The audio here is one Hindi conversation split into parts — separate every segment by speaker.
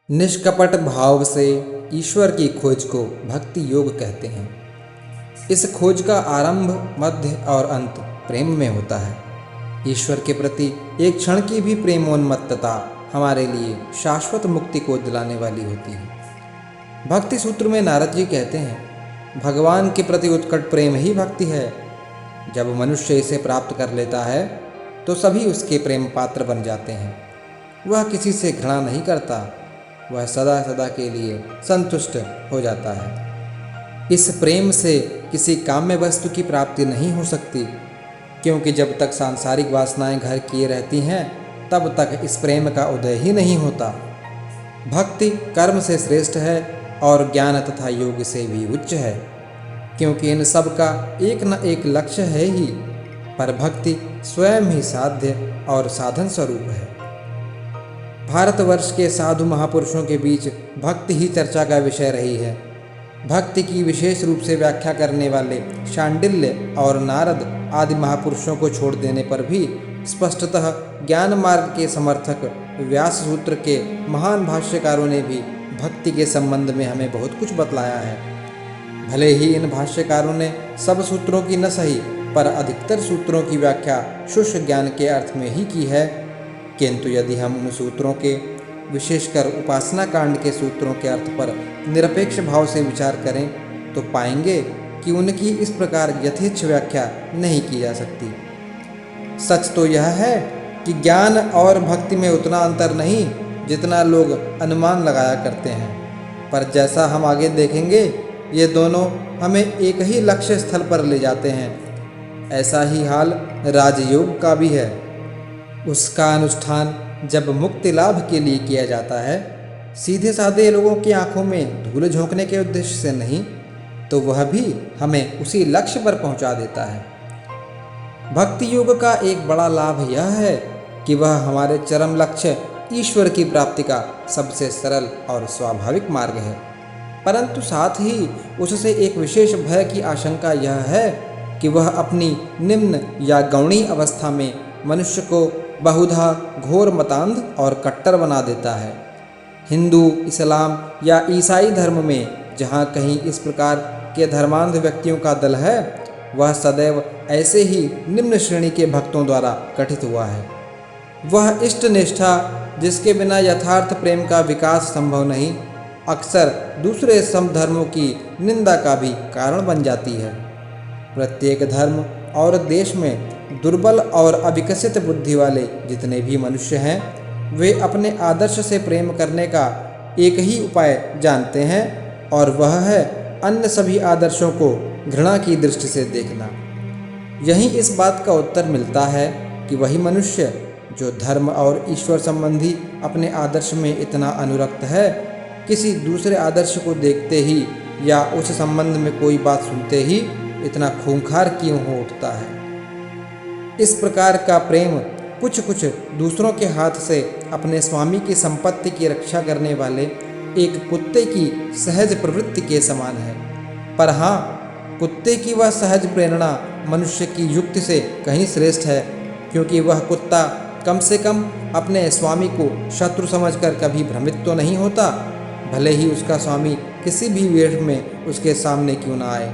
Speaker 1: निष्कपट भाव से ईश्वर की खोज को भक्ति योग कहते हैं। इस खोज का आरंभ, मध्य और अंत प्रेम में होता है। ईश्वर के प्रति एक क्षण की भी प्रेमोन्मत्तता हमारे लिए शाश्वत मुक्ति को दिलाने वाली होती है। भक्ति सूत्र में नारद जी कहते हैं, भगवान के प्रति उत्कट प्रेम ही भक्ति है। जब मनुष्य इसे प्राप्त कर लेता है तो सभी उसके प्रेम पात्र बन जाते हैं। वह किसी से घृणा नहीं करता, वह सदा सदा के लिए संतुष्ट हो जाता है। इस प्रेम से किसी काम्य वस्तु की प्राप्ति नहीं हो सकती, क्योंकि जब तक सांसारिक वासनाएं घर किए रहती हैं तब तक इस प्रेम का उदय ही नहीं होता। भक्ति कर्म से श्रेष्ठ है और ज्ञान तथा योग से भी उच्च है, क्योंकि इन सब का एक न एक लक्ष्य है ही, पर भक्ति स्वयं ही साध्य और साधन स्वरूप है। भारतवर्ष के साधु महापुरुषों के बीच भक्ति ही चर्चा का विषय रही है। भक्ति की विशेष रूप से व्याख्या करने वाले शांडिल्य और नारद आदि महापुरुषों को छोड़ देने पर भी स्पष्टतः ज्ञान मार्ग के समर्थक व्यास सूत्र के महान भाष्यकारों ने भी भक्ति के संबंध में हमें बहुत कुछ बतलाया है। भले ही इन भाष्यकारों ने सब सूत्रों की न सही पर अधिकतर सूत्रों की व्याख्या शुष्क ज्ञान के अर्थ में ही की है, किंतु यदि हम उन सूत्रों के, विशेषकर उपासना कांड के सूत्रों के अर्थ पर निरपेक्ष भाव से विचार करें तो पाएंगे कि उनकी इस प्रकार यथेच्छ व्याख्या नहीं की जा सकती। सच तो यह है कि ज्ञान और भक्ति में उतना अंतर नहीं जितना लोग अनुमान लगाया करते हैं, पर जैसा हम आगे देखेंगे ये दोनों हमें एक ही लक्ष्य स्थल पर ले जाते हैं। ऐसा ही हाल राजयोग का भी है। उसका अनुष्ठान जब मुक्ति लाभ के लिए किया जाता है, सीधे साधे लोगों की आंखों में धूल झोंकने के उद्देश्य से नहीं, तो वह भी हमें उसी लक्ष्य पर पहुंचा देता है। भक्ति योग का एक बड़ा लाभ यह है कि वह हमारे चरम लक्ष्य ईश्वर की प्राप्ति का सबसे सरल और स्वाभाविक मार्ग है, परंतु साथ ही उससे एक विशेष भय की आशंका यह है कि वह अपनी निम्न या गौणी अवस्था में मनुष्य को बहुधा घोर मतांध और कट्टर बना देता है। हिंदू, इस्लाम या ईसाई धर्म में जहाँ कहीं इस प्रकार के धर्मांध व्यक्तियों का दल है, वह सदैव ऐसे ही निम्न श्रेणी के भक्तों द्वारा गठित हुआ है। वह इष्ट निष्ठा जिसके बिना यथार्थ प्रेम का विकास संभव नहीं, अक्सर दूसरे सम धर्मों की निंदा का भी कारण बन जाती है। प्रत्येक धर्म और देश में दुर्बल और अविकसित बुद्धि वाले जितने भी मनुष्य हैं, वे अपने आदर्श से प्रेम करने का एक ही उपाय जानते हैं, और वह है अन्य सभी आदर्शों को घृणा की दृष्टि से देखना। यही इस बात का उत्तर मिलता है कि वही मनुष्य जो धर्म और ईश्वर संबंधी अपने आदर्श में इतना अनुरक्त है, किसी दूसरे आदर्श को देखते ही या उस संबंध में कोई बात सुनते ही इतना खूंखार क्यों हो उठता है। इस प्रकार का प्रेम कुछ कुछ दूसरों के हाथ से अपने स्वामी की संपत्ति की रक्षा करने वाले एक कुत्ते की सहज प्रवृत्ति के समान है। पर हाँ, कुत्ते की वह सहज प्रेरणा मनुष्य की युक्ति से कहीं श्रेष्ठ है, क्योंकि वह कुत्ता कम से कम अपने स्वामी को शत्रु समझकर कभी भ्रमित तो नहीं होता, भले ही उसका स्वामी किसी भी वेश में उसके सामने क्यों ना आए।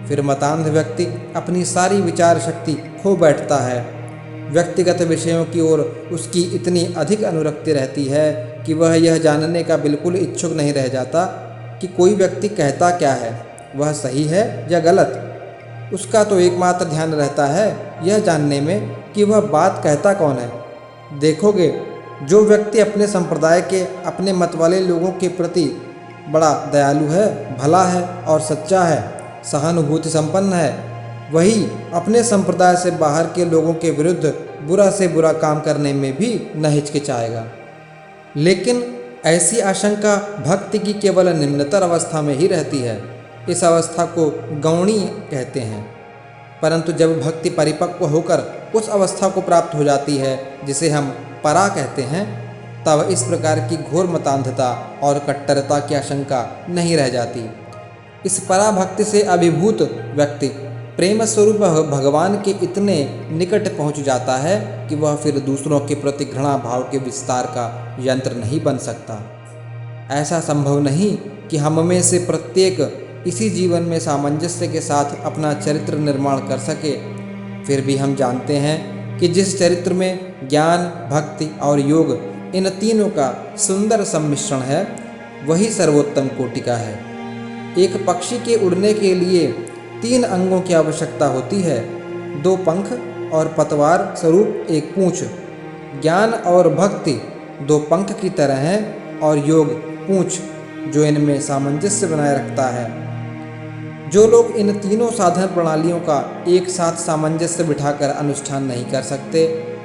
Speaker 1: फिर मतांध व्यक्ति अपनी सारी विचार शक्ति खो बैठता है। व्यक्तिगत विषयों की ओर उसकी इतनी अधिक अनुरक्ति रहती है कि वह यह जानने का बिल्कुल इच्छुक नहीं रह जाता कि कोई व्यक्ति कहता क्या है, वह सही है या गलत। उसका तो एकमात्र ध्यान रहता है यह जानने में कि वह बात कहता कौन है। देखोगे, जो व्यक्ति अपने संप्रदाय के, अपने मत वाले लोगों के प्रति बड़ा दयालु है, भला है और सच्चा है, सहानुभूति संपन्न है, वही अपने संप्रदाय से बाहर के लोगों के विरुद्ध बुरा से बुरा काम करने में भी न हिचकिचाएगा। लेकिन ऐसी आशंका भक्ति की केवल निम्नतर अवस्था में ही रहती है। इस अवस्था को गौणी कहते हैं, परंतु जब भक्ति परिपक्व होकर उस अवस्था को प्राप्त हो जाती है जिसे हम परा कहते हैं, तब इस प्रकार की घोर मतांधता और कट्टरता की आशंका नहीं रह जाती। इस पराभक्ति से अभिभूत व्यक्ति प्रेम स्वरूप भगवान के इतने निकट पहुंच जाता है कि वह फिर दूसरों के प्रति घृणा भाव के विस्तार का यंत्र नहीं बन सकता। ऐसा संभव नहीं कि हम में से प्रत्येक इसी जीवन में सामंजस्य के साथ अपना चरित्र निर्माण कर सके। फिर भी हम जानते हैं कि जिस चरित्र में ज्ञान, भक्ति और योग इन तीनों का सुंदर सम्मिश्रण है, वही सर्वोत्तम कोटि का है। एक पक्षी के उड़ने के लिए 3 अंगों की आवश्यकता होती है, 2 पंख और पतवार स्वरूप एक पूंछ। ज्ञान और भक्ति 2 पंख की तरह हैं और योग पूंछ, जो इनमें सामंजस्य बनाए रखता है। जो लोग इन तीनों साधन प्रणालियों का एक साथ सामंजस्य बिठाकर अनुष्ठान नहीं कर सकते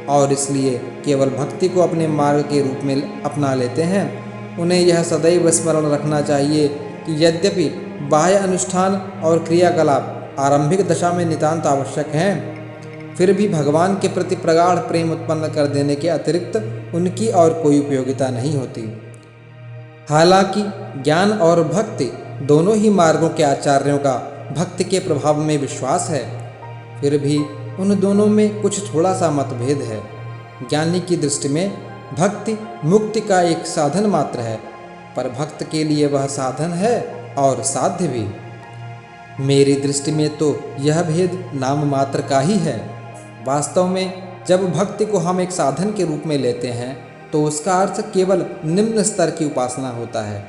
Speaker 1: और इसलिए केवल भक्ति को अपने मार्ग के रूप में अपना लेते हैं, उन्हें यह सदैव स्मरण रखना चाहिए कि यद्यपि बाह्य अनुष्ठान और क्रियाकलाप आरंभिक दशा में नितांत आवश्यक हैं, फिर भी भगवान के प्रति प्रगाढ़ प्रेम उत्पन्न कर देने के अतिरिक्त उनकी और कोई उपयोगिता नहीं होती। हालांकि ज्ञान और भक्ति दोनों ही मार्गों के आचार्यों का भक्ति के प्रभाव में विश्वास है, फिर भी उन दोनों में कुछ थोड़ा सा मतभेद है। ज्ञानी की दृष्टि में भक्ति मुक्ति का एक साधन मात्र है, पर भक्त के लिए वह साधन है और साध्य भी। मेरी दृष्टि में तो यह भेद नाम मात्र का ही है। वास्तव में जब भक्ति को हम एक साधन के रूप में लेते हैं तो उसका अर्थ केवल निम्न स्तर की उपासना होता है।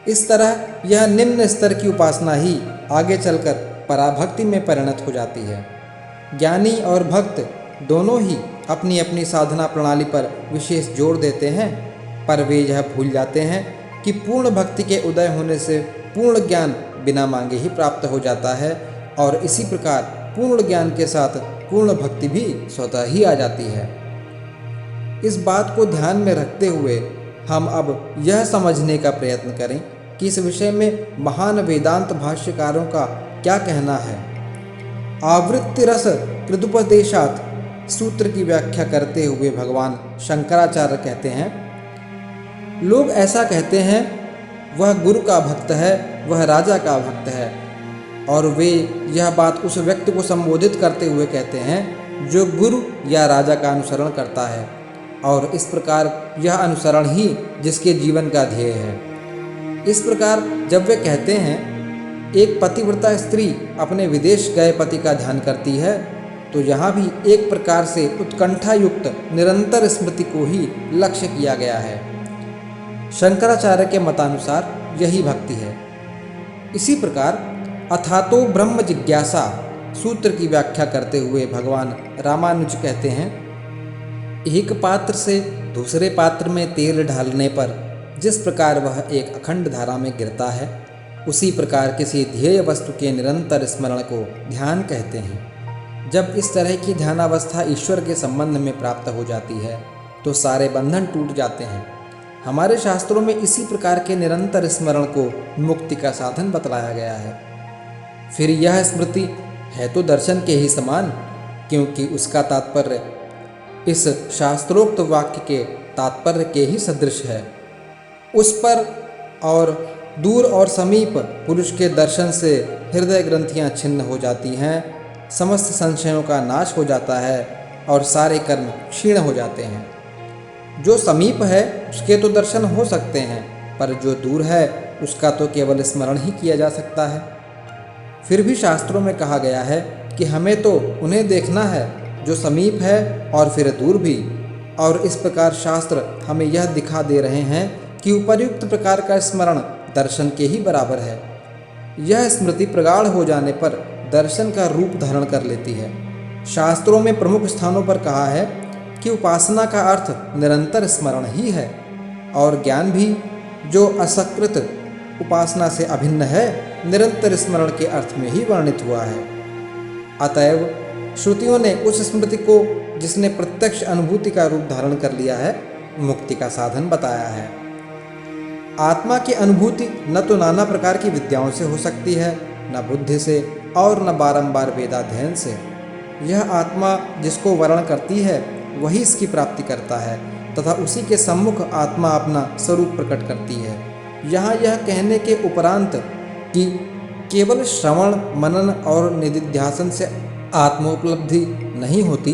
Speaker 1: इस तरह यह निम्न स्तर की उपासना ही आगे चलकर पराभक्ति में परिणत हो जाती है। ज्ञानी और भक्त दोनों ही अपनी अपनी साधना प्रणाली पर विशेष जोर देते हैं, पर वे यह भूल जाते हैं कि पूर्ण भक्ति के उदय होने से पूर्ण ज्ञान बिना मांगे ही प्राप्त हो जाता है और इसी प्रकार पूर्ण ज्ञान के साथ पूर्ण भक्ति भी स्वतः ही आ जाती है। इस बात को ध्यान में रखते हुए हम अब यह समझने का प्रयत्न करें कि इस विषय में महान वेदांत भाष्यकारों का क्या कहना है। आवृत्ति रस कृदुपदेशात सूत्र की व्याख्या करते हुए भगवान शंकराचार्य कहते हैं, लोग ऐसा कहते हैं वह गुरु का भक्त है, वह राजा का भक्त है, और वे यह बात उस व्यक्ति को संबोधित करते हुए कहते हैं जो गुरु या राजा का अनुसरण करता है, और इस प्रकार यह अनुसरण ही जिसके जीवन का ध्येय है। इस प्रकार जब वे कहते हैं एक पतिव्रता स्त्री अपने विदेश गए पति का ध्यान करती है, तो यहाँ भी एक प्रकार से उत्कंठा युक्त निरंतर स्मृति को ही लक्ष्य किया गया है। शंकराचार्य के मतानुसार यही भक्ति है। इसी प्रकार अथातो ब्रह्म जिज्ञासा सूत्र की व्याख्या करते हुए भगवान रामानुज कहते हैं, एक पात्र से दूसरे पात्र में तेल डालने पर जिस प्रकार वह एक अखंड धारा में गिरता है, उसी प्रकार किसी ध्येय वस्तु के निरंतर स्मरण को ध्यान कहते हैं। जब इस तरह की ध्यानावस्था ईश्वर के संबंध में प्राप्त हो जाती है तो सारे बंधन टूट जाते हैं। हमारे शास्त्रों में इसी प्रकार के निरंतर स्मरण को मुक्ति का साधन बतलाया गया है। फिर यह स्मृति है तो दर्शन के ही समान, क्योंकि उसका तात्पर्य इस शास्त्रोक्त वाक्य के तात्पर्य के ही सदृश है। उस पर और दूर और समीप पुरुष के दर्शन से हृदय ग्रंथियां छिन्न हो जाती हैं, समस्त संशयों का नाश हो जाता है और सारे कर्म क्षीण हो जाते हैं। जो समीप है उसके तो दर्शन हो सकते हैं, पर जो दूर है उसका तो केवल स्मरण ही किया जा सकता है। फिर भी शास्त्रों में कहा गया है कि हमें तो उन्हें देखना है जो समीप है और फिर दूर भी, और इस प्रकार शास्त्र हमें यह दिखा दे रहे हैं कि उपर्युक्त प्रकार का स्मरण दर्शन के ही बराबर है। यह स्मृति प्रगाढ़ हो जाने पर दर्शन का रूप धारण कर लेती है। शास्त्रों में प्रमुख स्थानों पर कहा है कि उपासना का अर्थ निरंतर स्मरण ही है, और ज्ञान भी जो असकृत उपासना से अभिन्न है निरंतर स्मरण के अर्थ में ही वर्णित हुआ है। अतएव श्रुतियों ने उस स्मृति को जिसने प्रत्यक्ष अनुभूति का रूप धारण कर लिया है मुक्ति का साधन बताया है। आत्मा की अनुभूति न तो नाना प्रकार की विद्याओं से हो सकती है, न बुद्धि से और न बारंबार वेदाध्ययन से। यह आत्मा जिसको वर्ण करती है वही इसकी प्राप्ति करता है तथा उसी के सम्मुख आत्मा अपना स्वरूप प्रकट करती है। यहाँ यह कहने के उपरांत कि केवल श्रवण, मनन और निदिध्यासन से आत्मोपलब्धि नहीं होती,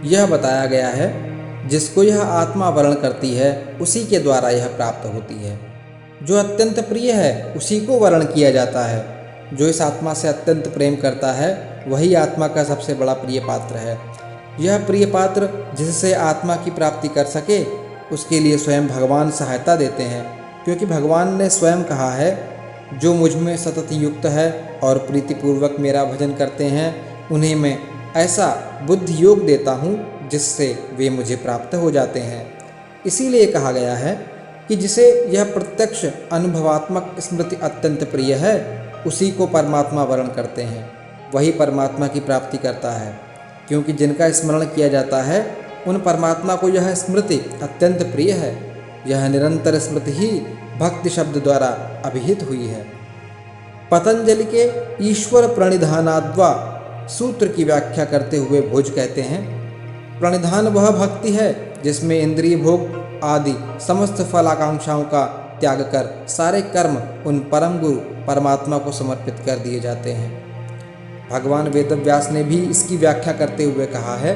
Speaker 1: यह बताया गया है जिसको यह आत्मा वर्ण करती है उसी के द्वारा यह प्राप्त होती है। जो अत्यंत प्रिय है उसी को वर्ण किया जाता है। जो इस आत्मा से अत्यंत प्रेम करता है वही आत्मा का सबसे बड़ा प्रिय पात्र है। यह प्रिय पात्र जिससे आत्मा की प्राप्ति कर सके उसके लिए स्वयं भगवान सहायता देते हैं, क्योंकि भगवान ने स्वयं कहा है, जो मुझ में सतत युक्त है और प्रीतिपूर्वक मेरा भजन करते हैं उन्हें मैं ऐसा बुद्धि योग देता हूँ जिससे वे मुझे प्राप्त हो जाते हैं। इसीलिए कहा गया है कि जिसे यह प्रत्यक्ष अनुभवात्मक स्मृति अत्यंत प्रिय है उसी को परमात्मा वर्ण करते हैं, वही परमात्मा की प्राप्ति करता है। क्योंकि जिनका स्मरण किया जाता है उन परमात्मा को यह स्मृति अत्यंत प्रिय है। यह निरंतर स्मृति ही भक्ति शब्द द्वारा अभिहित हुई है। पतंजलि के ईश्वर प्रणिधानाद्वा सूत्र की व्याख्या करते हुए भोज कहते हैं, प्रणिधान वह भक्ति है जिसमें इंद्रिय भोग आदि समस्त फल आकांक्षाओं का त्याग कर सारे कर्म उन परम गुरु परमात्मा को समर्पित कर दिए जाते हैं। भगवान वेदव्यास ने भी इसकी व्याख्या करते हुए कहा है,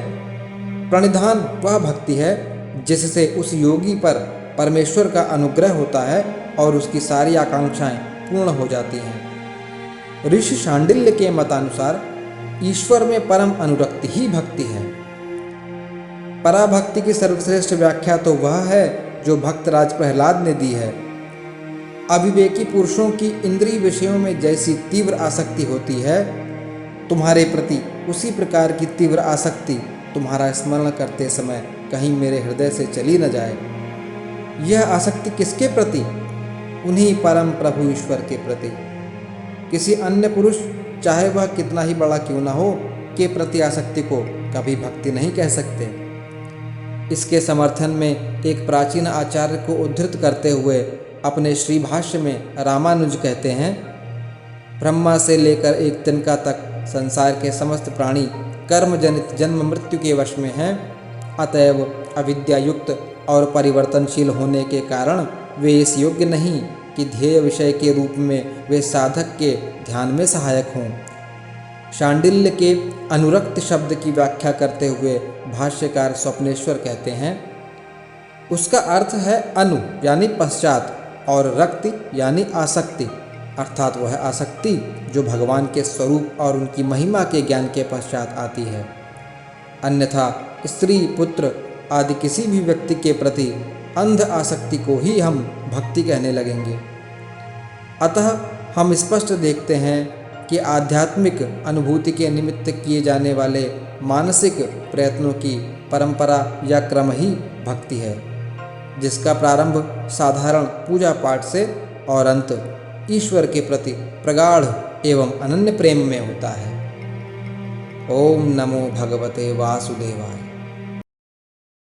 Speaker 1: प्रणिधान वह भक्ति है जिससे उस योगी पर परमेश्वर का अनुग्रह होता है और उसकी सारी आकांक्षाएं पूर्ण हो जाती हैं। ऋषि शांडिल्य के मतानुसार ईश्वर में परम अनुरक्ति ही भक्ति है। पराभक्ति की सर्वश्रेष्ठ व्याख्या तो वह है जो भक्तराज प्रहलाद ने दी है। अविवेकी पुरुषों की इंद्रिय विषयों में जैसी तीव्र आसक्ति होती है, तुम्हारे प्रति उसी प्रकार की तीव्र आसक्ति तुम्हारा स्मरण करते समय कहीं मेरे हृदय से चली न जाए। यह आसक्ति किसके प्रति? उन्हीं परम प्रभु ईश्वर के प्रति। किसी अन्य पुरुष, चाहे वह कितना ही बड़ा क्यों न हो, के प्रति आसक्ति को कभी भक्ति नहीं कह सकते। इसके समर्थन में एक प्राचीन आचार्य को उद्धृत करते हुए अपने श्री भाष्य में रामानुज कहते हैं, ब्रह्मा से लेकर एक तिनका तक संसार के समस्त प्राणी कर्म जनित जन्म मृत्यु के वश में हैं। अतएव अविद्या युक्त और परिवर्तनशील होने के कारण वे इस योग्य नहीं कि ध्येय विषय के रूप में वे साधक के ध्यान में सहायक हों। शांडिल्य के अनुरक्त शब्द की व्याख्या करते हुए भाष्यकार स्वप्नेश्वर कहते हैं, उसका अर्थ है अनु यानी पश्चात और रक्ति यानी आसक्ति, अर्थात वह आसक्ति जो भगवान के स्वरूप और उनकी महिमा के ज्ञान के पश्चात आती है। अन्यथा स्त्री पुत्र आदि किसी भी व्यक्ति के प्रति अंध आसक्ति को ही हम भक्ति कहने लगेंगे। अतः हम स्पष्ट देखते हैं कि आध्यात्मिक अनुभूति के निमित्त किए जाने वाले मानसिक प्रयत्नों की परंपरा या क्रम ही भक्ति है, जिसका प्रारंभ साधारण पूजा पाठ से और अंत ईश्वर के प्रति प्रगाढ़ एवं अनन्य प्रेम में होता है। ओम नमो भगवते वासुदेवाय।